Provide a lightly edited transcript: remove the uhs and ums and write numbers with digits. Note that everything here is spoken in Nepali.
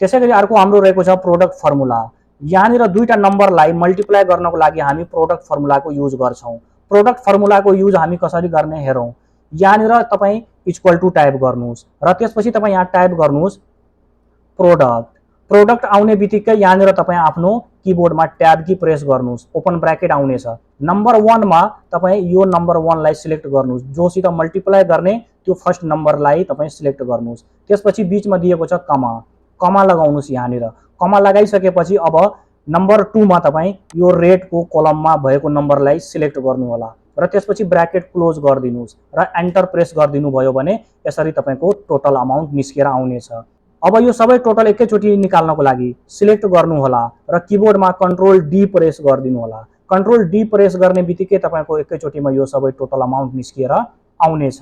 त्यसैगरी अर्को हाम्रो रहेको छ प्रोडक्ट फर्मुला। यहाँनिर दुईटा नम्बरलाई मल्टिप्लाई गर्नको लागि हामी प्रोडक्ट फर्मुलाको युज गर्छौं। प्रोडक्ट फर्मुलाको युज हामी कसरी गर्ने हेरौं। यहाँनिर तपाई इक्वल टु टाइप गर्नुस् र त्यसपछि तपाई यहाँ टाइप गर्नुस् प्रोडक्ट। प्रोडक्ट आउने बित्तिकै यहाँनिर तपाई आफ्नो कीबोर्डमा ट्याब की प्रेस गर्नुस्, ओपन ब्रैकेट आउनेछ। नम्बर 1 मा तपाई यो नम्बर 1 लाई सिलेक्ट गर्नुस्, जोसित मल्टिप्लाई गर्ने त्यो फर्स्ट नम्बरलाई तपाई सिलेक्ट गर्नुस्। त्यसपछि बीचमा दिएको छ कमा, कमा लगाउनुस्। यहाँनिर कमा लगाइसकेपछि अब नम्बर 2 मा तपाई यो रेडको कोलममा भएको नम्बरलाई सिलेक्ट गर्नु होला र त्यसपछि ब्रैकेट क्लोज गरिदिनुस् र एन्टर प्रेस गरिदिनु भयो भने यसरी तपाईको टोटल अमाउन्ट निस्केर आउनेछ। अब यो सबै टोटल एकैचोटी निकाल्नको लागि सिलेक्ट गर्नु होला र कीबोर्डमा कन्ट्रोल डी प्रेस गरिदिनु होला। कन्ट्रोल डी प्रेस गर्ने बित्तिकै तपाईको एकैचोटीमा यो सबै टोटल अमाउन्ट निस्किएर आउनेछ।